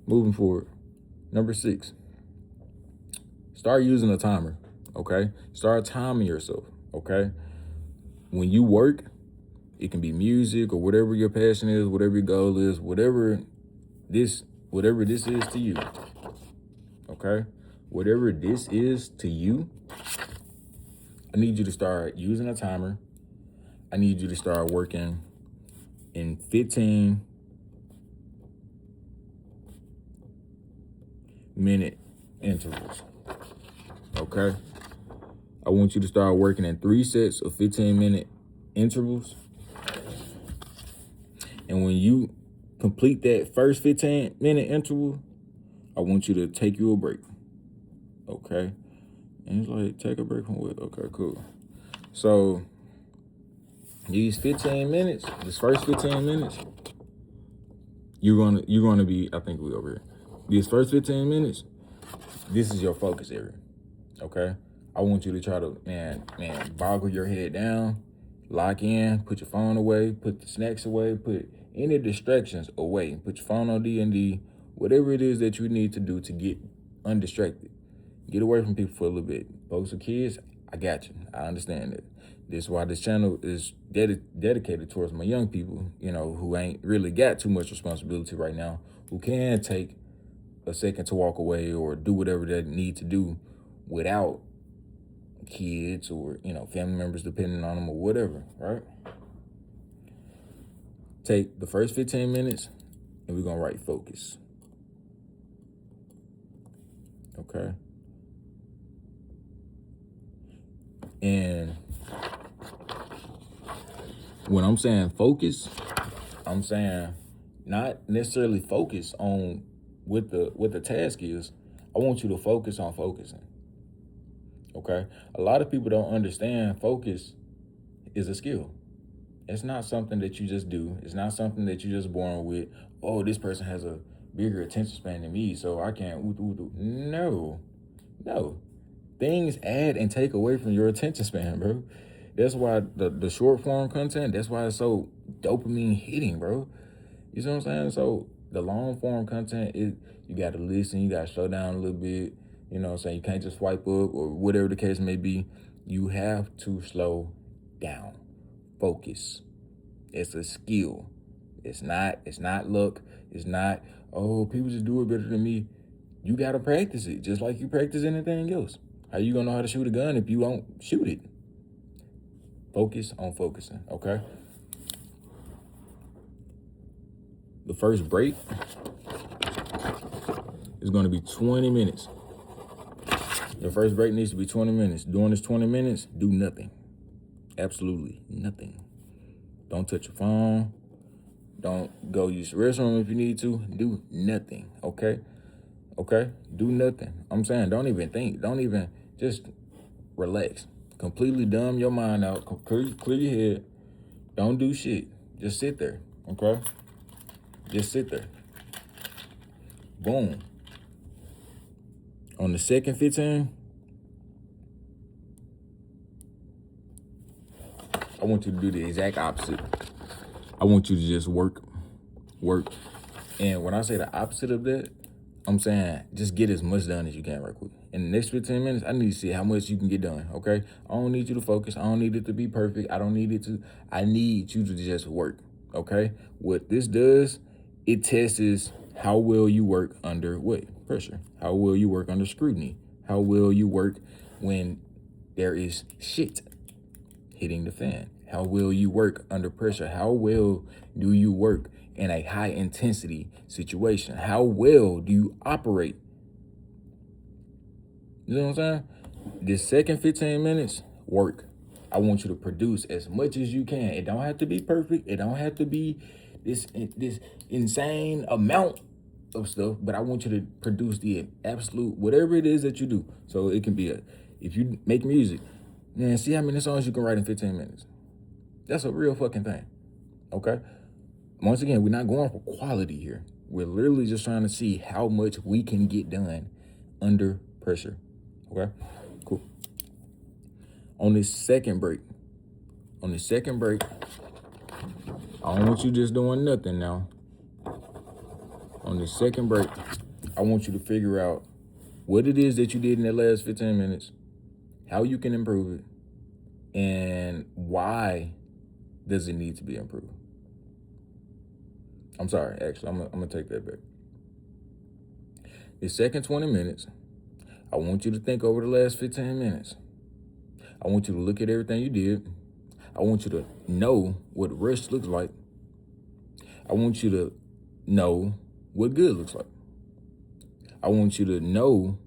Moving forward. Number 6, start using a timer, okay? Start timing yourself, okay? When you work, it can be music or whatever your passion is, whatever your goal is, whatever this is to you, okay? Whatever this is to you, I need you to start using a timer. I need you to start working in 15-minute intervals, okay? I want you to start working in 3 sets of 15-minute intervals. And when you complete that first 15-minute interval, I want you to take you a break, okay? And it's like, take a break from what? Okay, cool. So these 15 minutes, this first 15 minutes, you're gonna be, I think we over here. These first 15 minutes, this is your focus area, okay? I want you to try to, boggle your head down, lock in, put your phone away, put the snacks away, put any distractions away. Put your phone on D&D, whatever it is that you need to do to get undistracted. Get away from people for a little bit. Folks with kids, I got you. I understand that. This is why this channel is dedicated towards my young people, who ain't really got too much responsibility right now, who can take a second to walk away or do whatever they need to do without kids or, family members depending on them or whatever, right? Take the first 15 minutes and we're going to write focus. Okay? And when I'm saying focus, I'm saying not necessarily focus on what the task is. I want you to focus on focusing. Okay? A lot of people don't understand focus is a skill. It's not something that you just do. It's not something that you're just born with. Oh, this person has a bigger attention span than me, so I can't. No. Things add and take away from your attention span, bro. That's why the short form content, that's why it's so dopamine hitting, bro. You see what I'm saying? So the long form content, you got to listen, you got to slow down a little bit. You know what I'm saying? You can't just swipe up or whatever the case may be. You have to slow down. Focus. It's a skill. It's not luck. It's not, oh, people just do it better than me. You got to practice it just like you practice anything else. How you going to know how to shoot a gun if you don't shoot it? Focus on focusing, okay? The first break is going to be 20 minutes. Your first break needs to be 20 minutes. During this 20 minutes, do nothing. Absolutely nothing. Don't touch your phone. Don't go use the restroom if you need to. Do nothing, okay? Okay? Do nothing. I'm saying don't even think. Don't even, just relax. Completely dumb your mind out. Clear your head. Don't do shit. Just sit there, okay? Just sit there. Boom. On the second 15, I want you to do the exact opposite. I want you to just work. And when I say the opposite of that, I'm saying just get as much done as you can right quick. In the next 15 minutes, I need to see how much you can get done, okay? I don't need you to focus. I don't need it to be perfect. I need you to just work, okay? What this does, it tests how well you work under what? Pressure. How well you work under scrutiny. How well you work when there is shit hitting the fan. How well you work under pressure. How well do you work in a high intensity situation? How well do you operate? You know what I'm saying? This second 15 minutes, work. I want you to produce as much as you can. It don't have to be perfect. It don't have to be this insane amount of stuff, but I want you to produce the absolute, whatever it is that you do. So it can be if you make music, man, see how many songs you can write in 15 minutes. That's a real fucking thing, okay? Once again, we're not going for quality here. We're literally just trying to see how much we can get done under pressure, okay? Cool. On this second break, I don't want you just doing nothing now. On the second break, I want you to figure out what it is that you did in the last 15 minutes, how you can improve it, and why does it need to be improved. I'm sorry, actually, I'm gonna take that back. The second 20 minutes, I want you to think over the last 15 minutes. I want you to look at everything you did. I want you to know what rest looks like. I want you to know what good looks like. I want you to know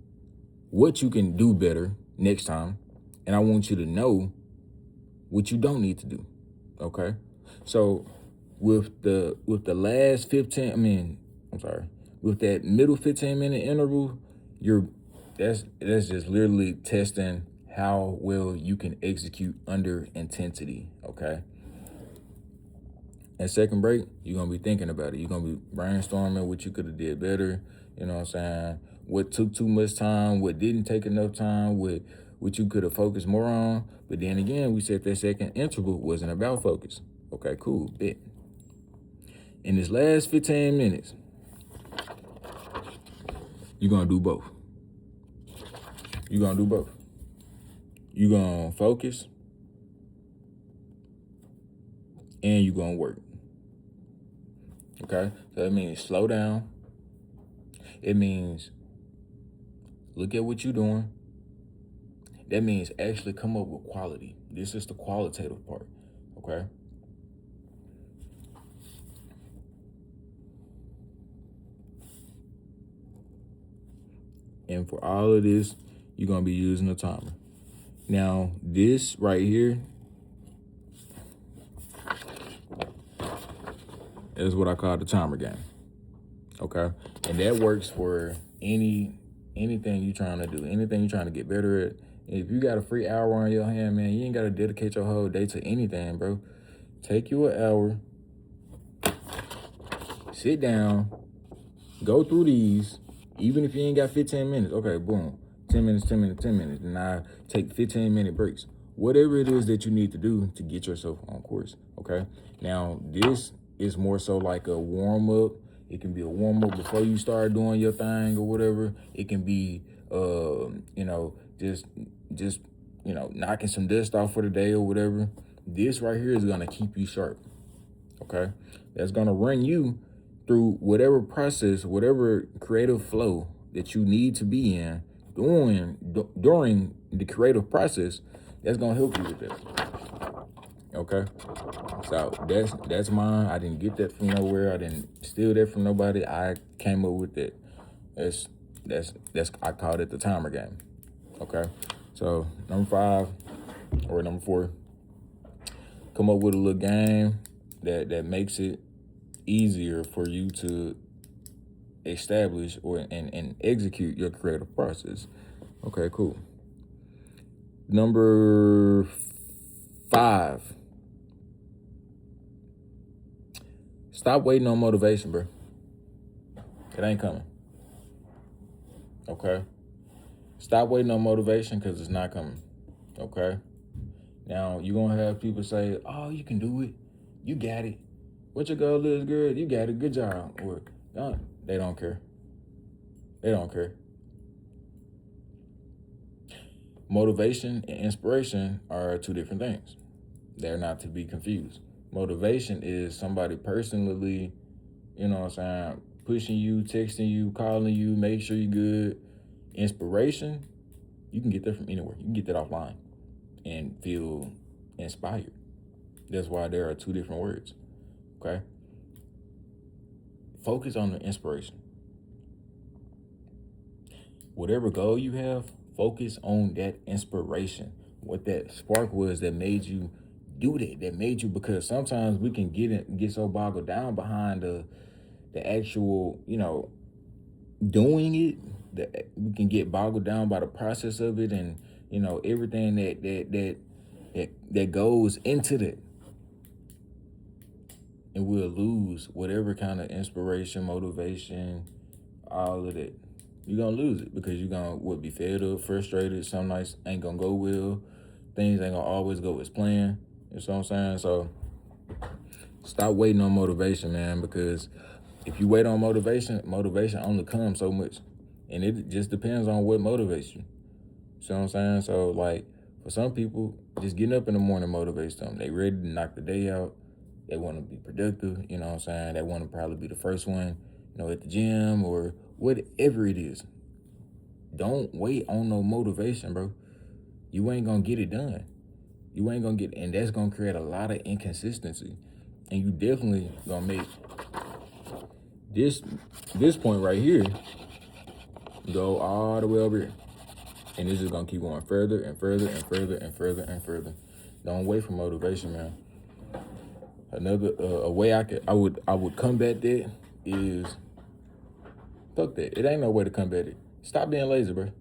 what you can do better next time. And I want you to know what you don't need to do. Okay? So with the last 15, with that middle 15-minute interval, that's just literally testing how well you can execute under intensity. Okay? And second break, you're going to be thinking about it. You're going to be brainstorming what you could have did better. You know what I'm saying? What took too much time, what didn't take enough time, what you could have focused more on. But then again, we said that second interval wasn't about focus. Okay, cool, bet. In this last 15 minutes, you're going to do both. You're going to do both. You're going to focus and you're going to work. Okay? So that means slow down. It means look at what you're doing. That means actually come up with quality. This is the qualitative part, okay? And for all of this, you're going to be using a timer. Now, this right here is what I call the timer game, okay? And that works for anything you're trying to do, anything you're trying to get better at. If you got a free hour on your hand, man, you ain't got to dedicate your whole day to anything, bro. Take you an hour, sit down, go through these, even if you ain't got 15 minutes. Okay, boom, 10 minutes, 10 minutes, 10 minutes. And I take 15-minute breaks. Whatever it is that you need to do to get yourself on course, okay? Now, this is more so like a warm-up. It can be a warm-up before you start doing your thing or whatever. It can be, just knocking some dust off for the day or whatever. This right here is going to keep you sharp, okay? That's going to run you through whatever process, whatever creative flow that you need to be in during the creative process. That's going to help you with that, okay? So that's mine. I didn't get that from nowhere. I didn't steal that from nobody. I came up with that. That's I called it the timer game, okay? So number 4, come up with a little game that makes it easier for you to establish and execute your creative process. Okay, cool. Number 5. Stop waiting on motivation, bro. It ain't coming. Okay? Stop waiting on motivation because it's not coming. Okay? Now, you're going to have people say, oh, you can do it. You got it. What your goal is, girl? You got it. Good job. Or, they don't care. They don't care. Motivation and inspiration are 2 different things. They're not to be confused. Motivation is somebody personally, pushing you, texting you, calling you, make sure you're good. Inspiration, you can get that from anywhere. You can get that offline and feel inspired. That's why there are 2 different words, okay? Focus on the inspiration. Whatever goal you have, focus on that inspiration. What that spark was that made you do that made you, because sometimes we can get so boggled down behind the actual, doing it, that we can get boggled down by the process of it and, everything that goes into that. And we'll lose whatever kind of inspiration, motivation, all of that. You're going to lose it because you're going to be fed up, frustrated. Some nights ain't going to go well. Things ain't going to always go as planned. You know what I'm saying? So stop waiting on motivation, man, because If you wait on motivation, motivation only comes so much. And it just depends on what motivates you. See what I'm saying? So, like, for some people, just getting up in the morning motivates them. They ready to knock the day out. They want to be productive, you know what I'm saying? They want to probably be the first one, at the gym or whatever it is. Don't wait on no motivation, bro. You ain't going to get it done. You ain't going to get, and that's going to create a lot of inconsistency. And you definitely going to make this point right here go all the way over here. And this is gonna keep going further and further and further and further and further. Don't wait for motivation, man. Another a way I would combat that is fuck that. It ain't no way to combat it. Stop being lazy, bro.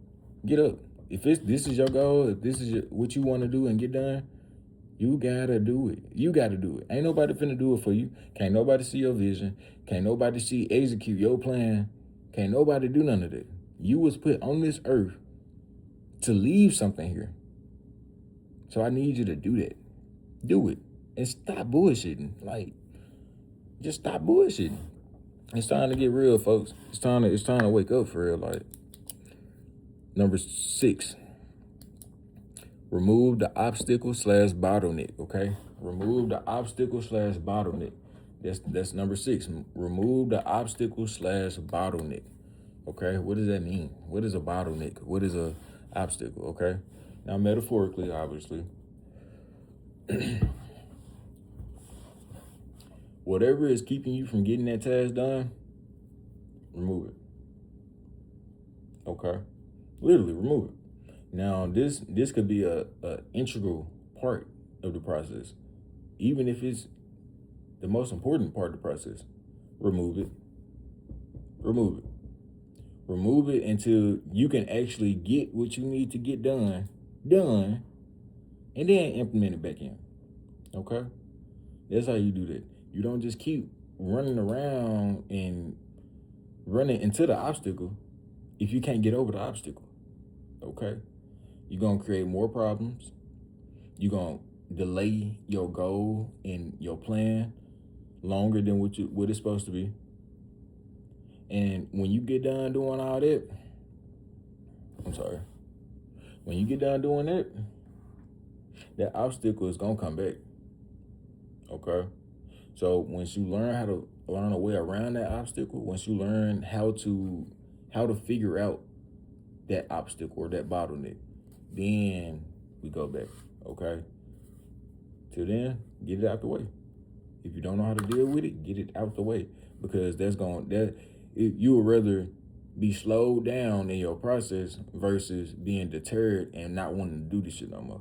Get up. If this is your goal, if this is what you want to do and get done, you gotta do it. You gotta do it. Ain't nobody finna do it for you. Can't nobody see your vision. Can't nobody execute your plan. Can't nobody do none of that. You was put on this earth to leave something here. So I need you to do that. Do it. And stop bullshitting. Like, just stop bullshitting. It's time to get real, folks. It's time to wake up for real. Like, number 6. Remove the obstacle / bottleneck, okay? Remove the obstacle / bottleneck. That's number 6. Remove the obstacle / bottleneck. Okay, what does that mean? What is a bottleneck? What is a obstacle? Okay, now metaphorically, obviously, whatever is keeping you from getting that task done, remove it. Okay, literally remove it. Now this could be a integral part of the process, even if it's the most important part of the process. Remove it. Remove it. Remove it until you can actually get what you need to get done, and then implement it back in. Okay? That's how you do that. You don't just keep running around and running into the obstacle if you can't get over the obstacle. Okay? You're going to create more problems. You're going to delay your goal and your plan longer than what it's supposed to be. And when you get done doing all that, when you get done doing that obstacle is going to come back. Okay? So once you learn a way around that obstacle, once you learn how to figure out that obstacle or that bottleneck, then we go back. Okay? Till then, get it out the way. If you don't know how to deal with it, get it out the way, because you would rather be slowed down in your process versus being deterred and not wanting to do this shit no more.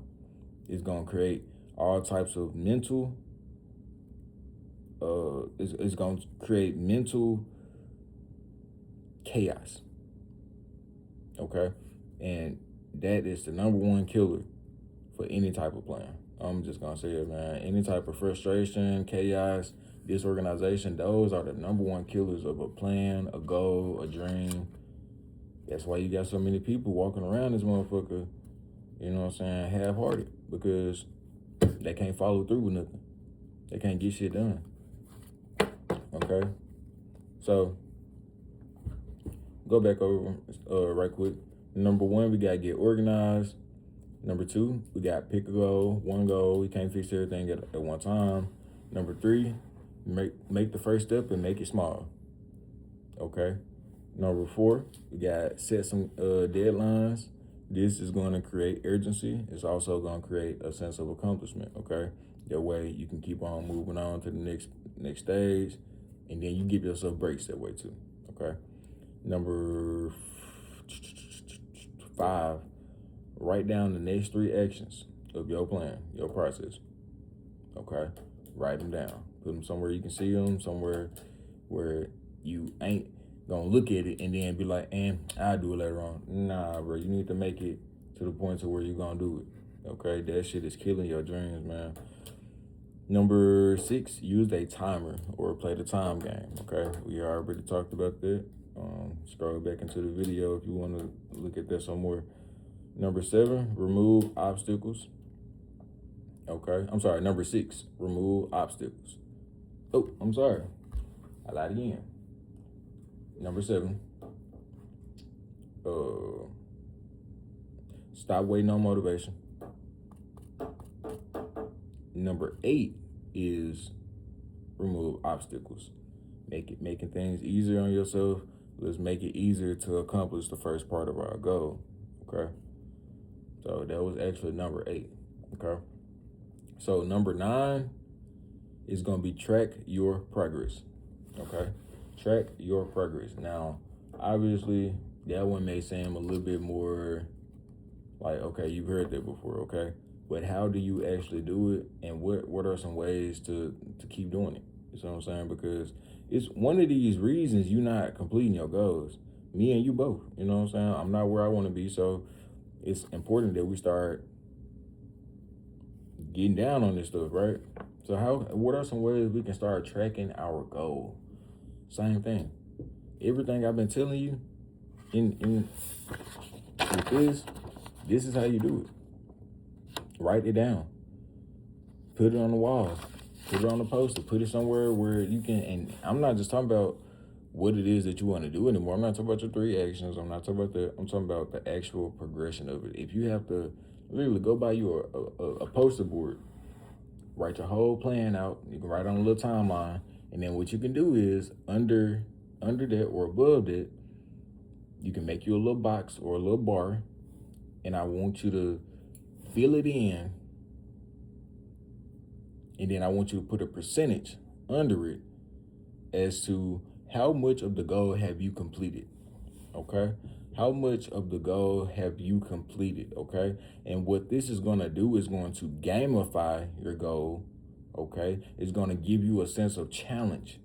It's gonna create all types of mental. It's gonna create mental chaos. Okay, and that is the number one killer for any type of plan. I'm just gonna say it, man. Any type of frustration, chaos, disorganization, those are the number one killers of a plan, a goal, a dream. That's why you got so many people walking around this motherfucker, you know what I'm saying, half-hearted, because they can't follow through with nothing. They can't get shit done. Okay? So, go back over right quick. Number 1, we gotta get organized. Number 2, we got pick a goal, one goal. We can't fix everything at one time. Number 3, make the first step and make it small. Okay. Number 4, we got set some deadlines. This is going to create urgency. It's also going to create a sense of accomplishment. Okay. That way you can keep on moving on to the next stage, and then you give yourself breaks that way too. Okay. Number 5, write down the next 3 actions of your plan, your process. Okay. Write them down. Put them somewhere you can see them, somewhere where you ain't gonna look at it and then be like, I'll do it later on. Nah, bro, you need to make it to the point to where you're gonna do it. Okay. That shit is killing your dreams, man. Number 6, use a timer or play the time game. Okay. We already talked about that. Scroll back into the video if you want to look at that some more. Number 7, remove obstacles. Okay. I'm sorry. Number 6, remove obstacles. Oh, I'm sorry. I lied again. Number 7, stop waiting on motivation. Number 8 is remove obstacles. Making things easier on yourself. Let's make it easier to accomplish the first part of our goal. Okay. So that was actually number 8. Okay. So number 9 is going to be track your progress. Okay. Track your progress. Now, obviously, that one may seem a little bit more like, okay, you've heard that before. Okay. But how do you actually do it? And what are some ways to keep doing it? You know what I'm saying? Because it's one of these reasons you're not completing your goals. Me and you both. You know what I'm saying? I'm not where I want to be. So it's important that we start getting down on this stuff, right? So what are some ways we can start tracking our goal? Same thing. Everything I've been telling you in with this is how you do it. Write it down. Put it on the wall. Put it on the poster. Put it somewhere where you can, and I'm not just talking about what it is that you want to do anymore. I'm not talking about your 3 actions. I'm not talking about that. I'm talking about the actual progression of it. If you have to literally go buy you a poster board, write your whole plan out. You can write on a little timeline. And then what you can do is under that or above that, you can make you a little box or a little bar. And I want you to fill it in. And then I want you to put a percentage under it as to how much of the goal have you completed. Okay? How much of the goal have you completed? Okay? And what this is going to do is going to gamify your goal. Okay? It's going to give you a sense of challenge.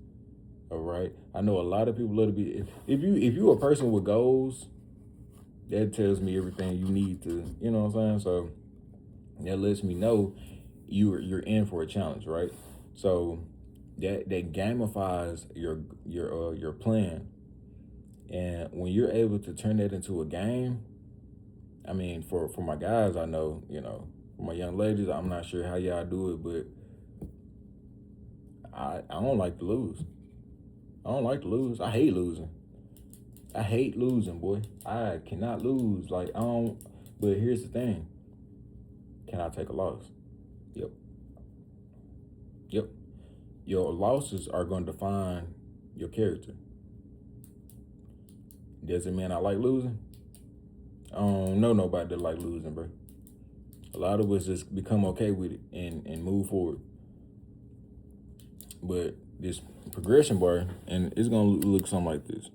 All right? I know a lot of people love to be, if you a person with goals, that tells me everything you need to, you know what I'm saying? So that lets me know you're in for a challenge, right? So that gamifies your plan. And when you're able to turn that into a game, I mean, for my guys, I know, for my young ladies, I'm not sure how y'all do it, but I don't like to lose. I don't like to lose. I hate losing. I hate losing, boy. I cannot lose. Like, I don't, but here's the thing. Can I take a loss? Yep. Yep. Your losses are going to define your character. Does it mean I like losing? I don't know nobody that like losing, bro. A lot of us just become okay with it and move forward. But this progression bar, and it's going to look something like this.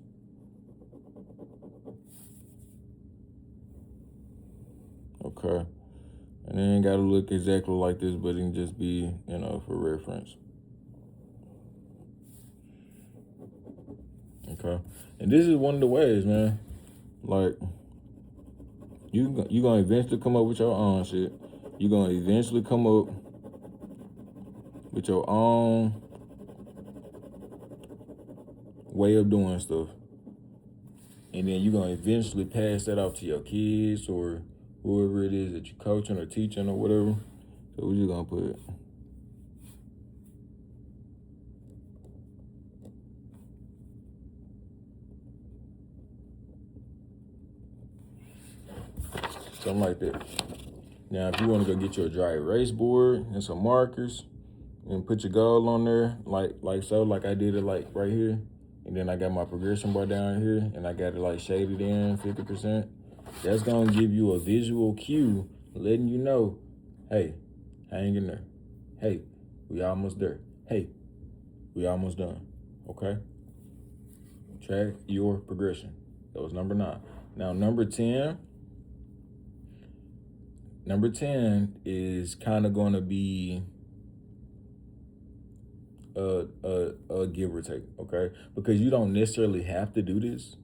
Okay. And it ain't got to look exactly like this, but it can just be, for reference. Okay. And this is one of the ways, man. Like, you're going to eventually come up with your own shit. You're going to eventually come up with your own way of doing stuff. And then you're going to eventually pass that off to your kids or whoever it is that you're coaching or teaching or whatever. So we're just going to put something like that. Now, if you want to go get you a dry erase board and some markers and put your goal on there, like I did it like right here. And then I got my progression bar down here and I got it like shaded in 50%. That's going to give you a visual cue letting you know, hey, hang in there. Hey, we almost there. Hey, we almost done. Okay? Track your progression. That was number 9. Now, number 10 is kind of going to be a give or take, okay? Because you don't necessarily have to do this,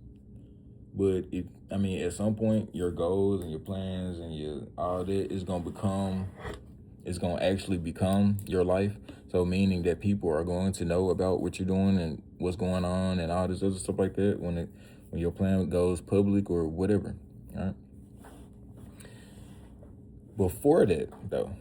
but at some point your goals and your plans and your all that is going to actually become your life. So meaning that people are going to know about what you're doing and what's going on and all this other stuff like that when your plan goes public or whatever, all right? Before that, though,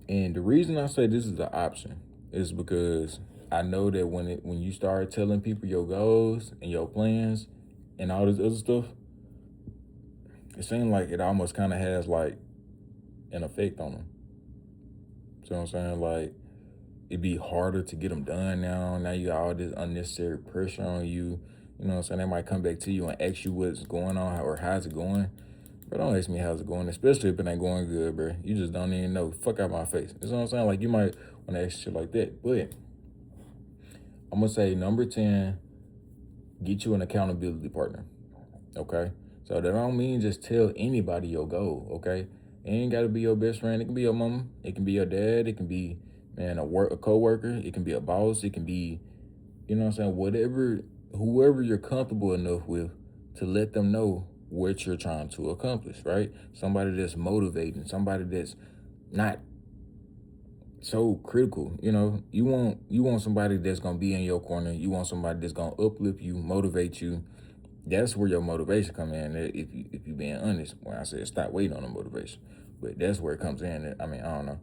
and the reason I say this is an option is because I know that when you start telling people your goals and your plans and all this other stuff, it seems like it almost kind of has like an effect on them. See what I'm saying? Like, it'd be harder to get them done now. Now you got all this unnecessary pressure on you. You know what I'm saying? They might come back to you and ask you what's going on or how's it going. But don't ask me how's it going, especially if it ain't going good, bro. You just don't even know. Fuck out my face. You know what I'm saying? Like, you might want to ask shit like that. But I'm going to say number 10, get you an accountability partner. Okay? So that don't mean just tell anybody your goal, okay? It ain't got to be your best friend. It can be your mama. It can be your dad. It can be, man, a coworker. It can be a boss. It can be, you know what I'm saying, whoever you're comfortable enough with to let them know what you're trying to accomplish, right? Somebody that's motivating, somebody that's not so critical. You want somebody that's gonna be in your corner. You want somebody that's gonna uplift you, motivate you. That's where your motivation come in. If you being honest, when I said stop waiting on the motivation, but that's where it comes in. I mean, I don't know,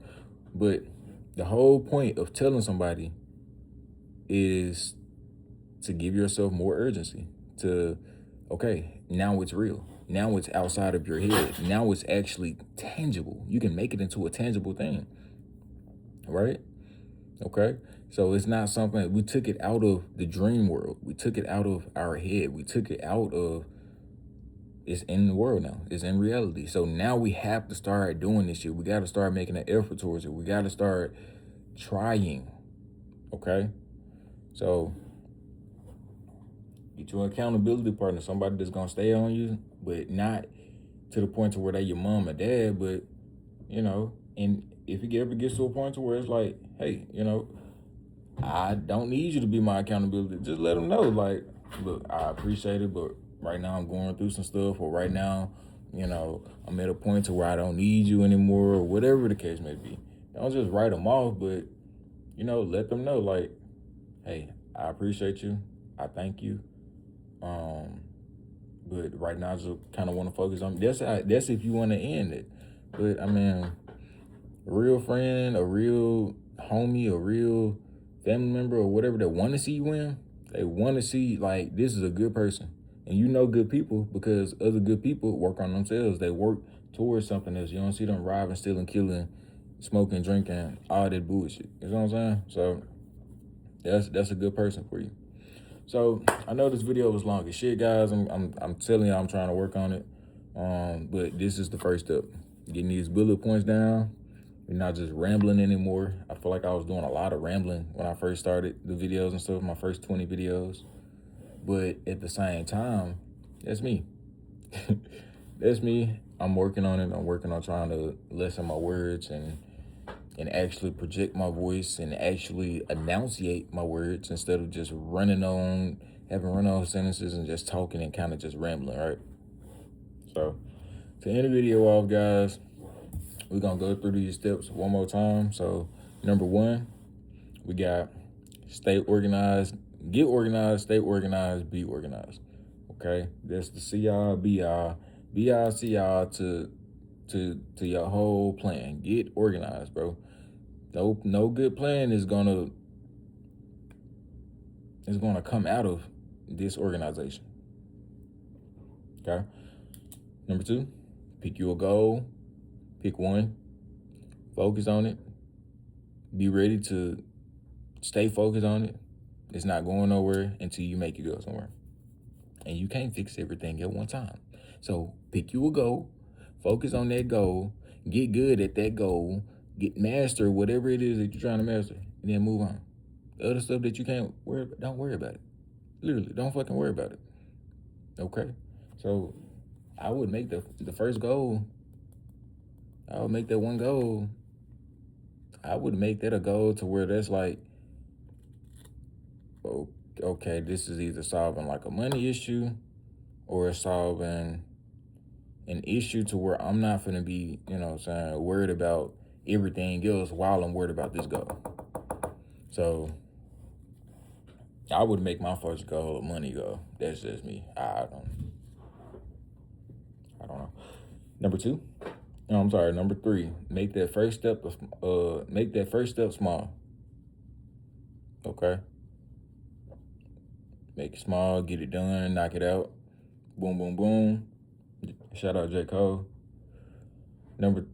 but the whole point of telling somebody is to give yourself more urgency. Okay, now it's real. Now it's outside of your head. Now it's actually tangible. You can make it into a tangible thing, right? Okay. So it's not something, we took it out of the dream world. We took it out of our head. We took it out of, it's in the world now. It's in reality. So now we have to start doing this shit. We got to start making an effort towards it. We got to start trying. Okay. So get you an accountability partner, somebody that's going to stay on you, but not to the point to where they your mom or dad, but, and if it ever gets to a point to where it's like, hey, I don't need you to be my accountability. Just let them know, like, look, I appreciate it, but right now I'm going through some stuff, or right now, I'm at a point to where I don't need you anymore, or whatever the case may be. Don't just write them off, but, let them know, like, hey, I appreciate you. I thank you. But right now I just kind of want to focus on, that's if you want to end it. But I mean, a real friend, a real homie, a real family member, or whatever, that want to see you win, they want to see, like, this is a good person. And good people because other good people work on themselves. They work towards something else. You don't see them robbing, stealing, killing, smoking, drinking, all that bullshit. You know what I'm saying? So that's a good person for you. So I know this video was long as shit, guys. I'm telling you, I'm trying to work on it. But this is the first step. Getting these bullet points down. We're not just rambling anymore. I feel like I was doing a lot of rambling when I first started the videos and stuff, my first 20 videos. But at the same time, that's me. That's me. I'm working on it. I'm working on trying to lessen my words and actually project my voice and actually enunciate my words instead of just having run-on sentences and just talking and kind of just rambling, right? So to end the video off, guys, we're going to go through these steps one more time. So number 1, we got stay organized, get organized, stay organized, be organized. Okay? That's the C-R, B-R, B-R, C-R to your whole plan. Get organized, bro. No good plan is gonna come out of disorganization. Okay. Number 2, pick you a goal. Pick one. Focus on it. Be ready to stay focused on it. It's not going nowhere until you make it go somewhere. And you can't fix everything at one time. So pick you a goal. Focus on that goal. Get good at that goal. Master whatever it is that you're trying to master, and then move on. The other stuff that you can't worry about, don't worry about it. Literally, don't fucking worry about it. Okay? So I would make the first goal. I would make that one goal. I would make that a goal to where that's like, okay, this is either solving like a money issue or solving an issue to where I'm not going to be, worried about everything else while I'm worried about this goal. So I would make my first goal a money goal. That's just me. I don't know. Number 3, make that first step small. Okay? Make it small, get it done, knock it out. Boom, boom, boom. Shout out J. Cole. Number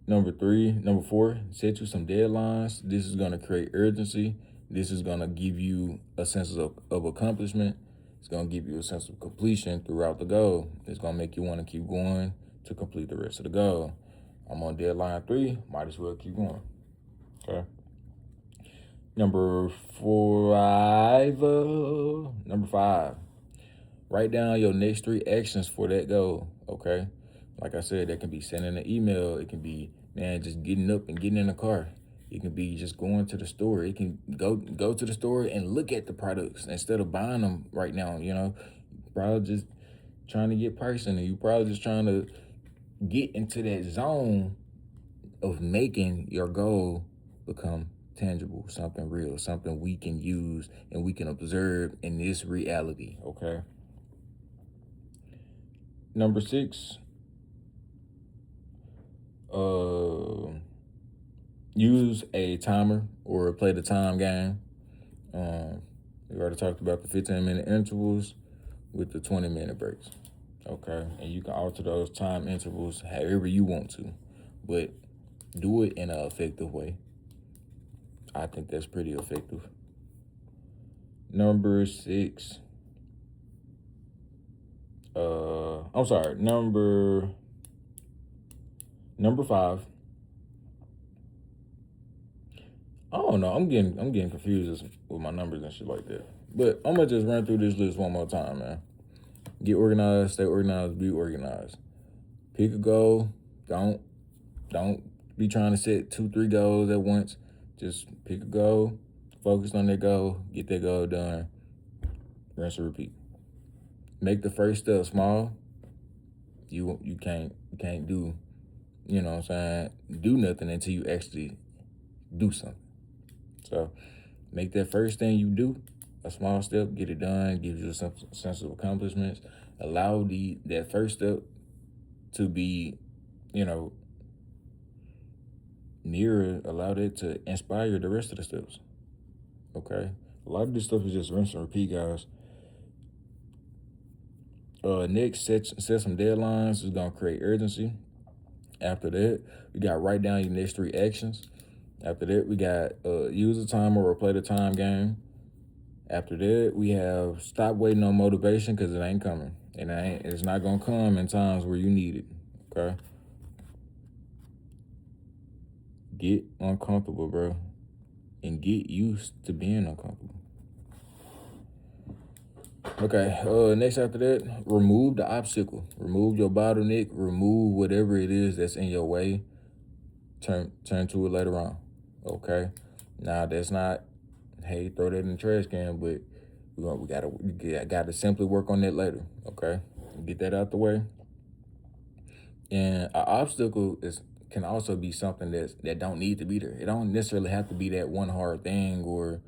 number 4, set you some deadlines. This is gonna create urgency. This is gonna give you a sense of accomplishment. It's gonna give you a sense of completion throughout the goal. It's gonna make you want to keep going to complete the rest of the goal. I'm on deadline 3, might as well keep going. Okay. Number 5. Write down your next 3 actions for that goal. Okay. Like I said, that can be sending an email. It can be, man, just getting up and getting in the car. It can be just going to the store. It can go to the store and look at the products instead of buying them right now. You know, probably just trying to get pricing, and you probably just trying to get into that zone of making your goal become tangible, something real, something we can use and we can observe in this reality. Okay. Number 6, use a timer or play the time game. We already talked about the 15-minute intervals with the 20-minute breaks. Okay, and you can alter those time intervals however you want to, but do it in an effective way. I think that's pretty effective. Number 6. Number 5. I don't know. I'm getting confused with my numbers and shit like that. But I'm gonna just run through this list one more time, man. Get organized, stay organized, be organized. Pick a goal. Don't be trying to set 2-3 goals at once. Just pick a goal, focus on that goal, get that goal done, rinse and repeat. Make the first step small. You can't do, you know what I'm saying, do nothing until you actually do something. So make that first thing you do a small step, get it done, gives you a sense of accomplishments. Allow that first step to be, mirror, allow that to inspire the rest of the steps. Okay? A lot of this stuff is just rinse and repeat, guys. Next, set some deadlines. It's going to create urgency. After that, we got write down your next 3 actions. After that, we got use a timer or play the time game. After that, we have stop waiting on motivation because it ain't coming. It's not going to come in times where you need it. Okay? Get uncomfortable, bro. And get used to being uncomfortable. Okay, next after that, remove the obstacle. Remove your bottleneck. Remove whatever it is that's in your way. Turn to it later on. Okay? Now, that's not, hey, throw that in the trash can, but we gotta simply work on that later. Okay? Get that out the way. And an obstacle can also be something that don't need to be there. It don't necessarily have to be that one hard thing or,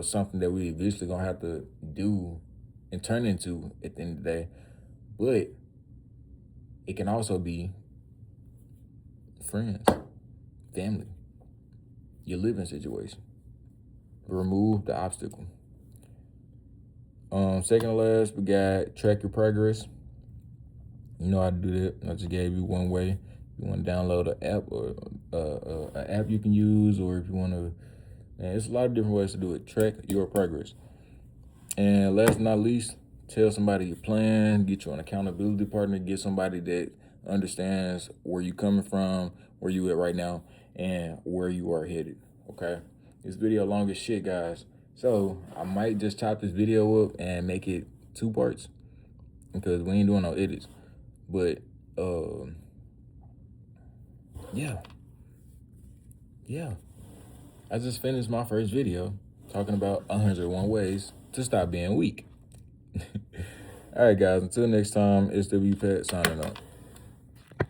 something that we eventually gonna have to do and turn into at the end of the day. But it can also be friends, family, your living situation. Remove the obstacle. Second to last, we got track your progress. You know how to do that. I just gave you one way. You want to download an app or an app you can use, or if you want to, it's a lot of different ways to do it. Track your progress. And last but not least, tell somebody your plan, get you an accountability partner, get somebody that understands where you're coming from, where you at right now, and where you are headed, okay? This video long as shit, guys. So I might just chop this video up and make it 2 parts because we ain't doing no edits. But, yeah. I just finished my first video talking about 101 ways to stop being weak. All right, guys, until next time, it's W Pet signing up.